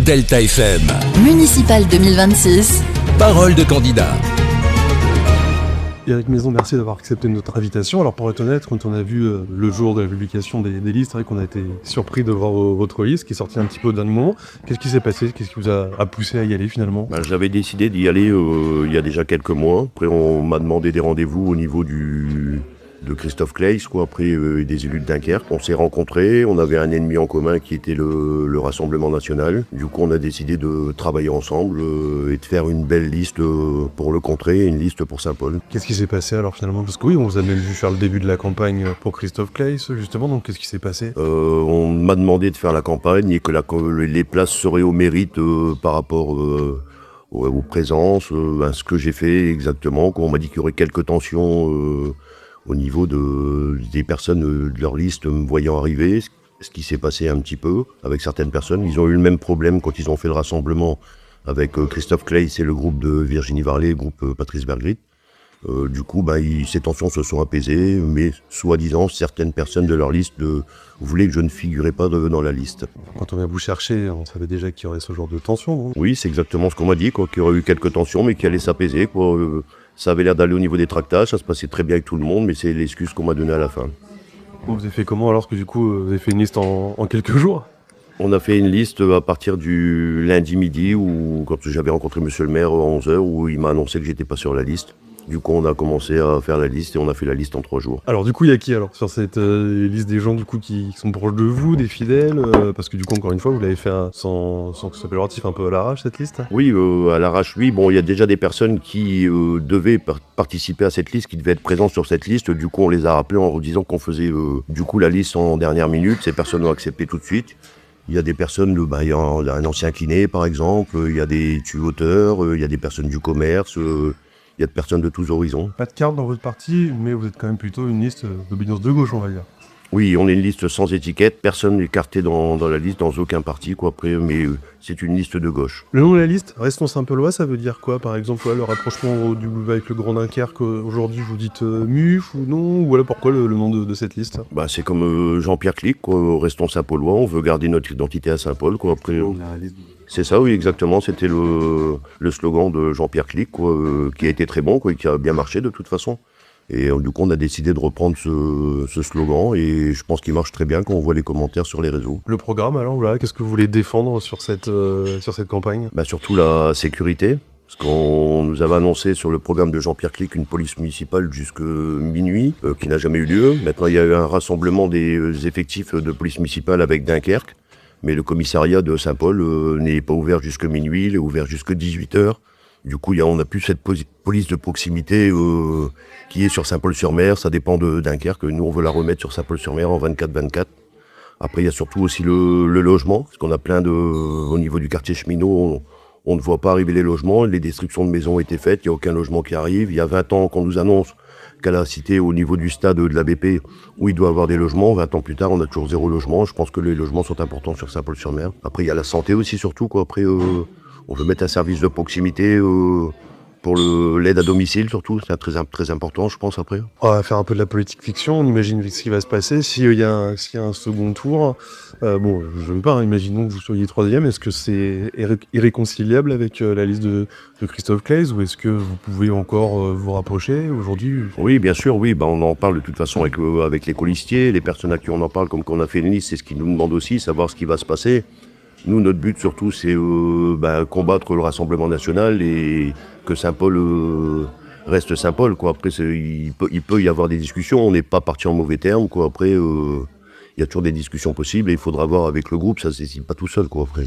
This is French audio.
Delta FM. Municipal 2026. Parole de candidat. Éric Maison, merci d'avoir accepté notre invitation. Alors pour être honnête, quand on a vu le jour de la publication des listes, c'est vrai qu'on a été surpris de voir votre liste qui est sortie un petit peu au dernier moment. Qu'est-ce qui s'est passé? Qu'est-ce qui vous a poussé à y aller finalement? J'avais décidé d'y aller il y a déjà quelques mois. Après on m'a demandé des rendez-vous au niveau de Christophe Claeys, après des élus de Dunkerque. On s'est rencontrés, on avait un ennemi en commun qui était le Rassemblement National. Du coup on a décidé de travailler ensemble et de faire une belle liste pour le contrer et une liste pour Saint-Paul. Qu'est-ce qui s'est passé alors finalement? Parce que oui, on vous a même vu faire le début de la campagne pour Christophe Claeys justement, donc qu'est-ce qui s'est passé? On m'a demandé de faire la campagne et que les places seraient au mérite par rapport aux présences, à ce que j'ai fait exactement. On m'a dit qu'il y aurait quelques tensions au niveau des personnes de leur liste me voyant arriver, ce qui s'est passé un petit peu avec certaines personnes. Ils ont eu le même problème quand ils ont fait le rassemblement avec Christophe Claeys et le groupe de Virginie Varlet, le groupe Patrice Bergrit. Du coup, ces tensions se sont apaisées, mais soi-disant, certaines personnes de leur liste voulaient que je ne figurais pas dans la liste. Quand on vient vous chercher, on savait déjà qu'il y aurait ce genre de tension, non? Oui, c'est exactement ce qu'on m'a dit, qu'il y aurait eu quelques tensions, mais qui allaient s'apaiser, ça avait l'air d'aller au niveau des tractages, ça se passait très bien avec tout le monde, mais c'est l'excuse qu'on m'a donnée à la fin. Vous avez fait comment alors? Parce que du coup, vous avez fait une liste en quelques jours? On a fait une liste à partir du lundi midi, quand j'avais rencontré monsieur le maire à 11h, où il m'a annoncé que j'étais pas sur la liste. Du coup, on a commencé à faire la liste et on a fait la liste en 3 jours. Alors du coup, il y a qui alors sur cette liste des gens du coup qui sont proches de vous, des fidèles parce que du coup, encore une fois, vous l'avez fait sans que ce soit péjoratif, un peu à l'arrache cette liste? Oui, à l'arrache, oui. Bon, il y a déjà des personnes qui devaient participer à cette liste, qui devaient être présentes sur cette liste. Du coup, on les a rappelés en disant qu'on faisait du coup la liste en dernière minute. Ces personnes ont accepté tout de suite. Il y a des personnes, il y a un ancien kiné par exemple, il y a des tuauteurs, il y a des personnes du commerce. Il y a des personnes de tous horizons. Pas de carte dans votre parti, mais vous êtes quand même plutôt une liste d'obédience de gauche, on va dire. Oui, on est une liste sans étiquette, personne n'est écarté dans la liste, dans aucun parti, mais c'est une liste de gauche. Le nom de la liste, Restons Saint-Paulois, ça veut dire quoi? Par exemple, le rapprochement avec le Grand Dunkerque, aujourd'hui vous dites MUF ou non? Ou voilà pourquoi le nom de cette liste? C'est comme Jean-Pierre Clic, Restons Saint-Paulois, on veut garder notre identité à Saint-Paul. Après, c'est ça, oui, exactement, c'était le slogan de Jean-Pierre Clic, qui a été très bon, et qui a bien marché de toute façon. Et du coup, on a décidé de reprendre ce slogan et je pense qu'il marche très bien quand on voit les commentaires sur les réseaux. Le programme, alors, voilà, qu'est-ce que vous voulez défendre sur cette campagne? Surtout la sécurité, parce qu'on nous avait annoncé sur le programme de Jean-Pierre Clic une police municipale jusque minuit, qui n'a jamais eu lieu. Maintenant, il y a eu un rassemblement des effectifs de police municipale avec Dunkerque, mais le commissariat de Saint-Paul n'est pas ouvert jusque minuit, il est ouvert jusque 18h. Du coup, on n'a plus cette police de proximité qui est sur Saint-Paul-sur-Mer, ça dépend de Dunkerque. Nous, on veut la remettre sur Saint-Paul-sur-Mer en 24-24. Après, il y a surtout aussi le logement, parce qu'on a au niveau du quartier cheminot, on ne voit pas arriver les logements, les destructions de maisons ont été faites, il n'y a aucun logement qui arrive. Il y a 20 ans qu'on nous annonce qu'à la cité, au niveau du stade de la BP, où il doit y avoir des logements, 20 ans plus tard, on a toujours 0 logement. Je pense que les logements sont importants sur Saint-Paul-sur-Mer. Après, il y a la santé aussi, surtout, Après, on veut mettre un service de proximité pour l'aide à domicile, surtout. C'est très important, je pense, après. On va faire un peu de la politique fiction. On imagine ce qui va se passer. S'il y a un second tour, je ne veux pas, imaginons que vous soyez 3e. Est-ce que c'est irréconciliable avec la liste de Christophe Claeys ou est-ce que vous pouvez encore vous rapprocher aujourd'hui? Oui, bien sûr, oui. On en parle de toute façon avec les colistiers, les personnes à qui on en parle, comme qu'on a fait une liste, c'est ce qu'ils nous demandent aussi, savoir ce qui va se passer. Nous, notre but surtout, c'est combattre le Rassemblement National et que Saint-Paul reste Saint-Paul. Après, il peut y avoir des discussions, on n'est pas parti en mauvais termes. Après, il y a toujours des discussions possibles et il faudra voir avec le groupe, ça ne se décide pas tout seul. Après.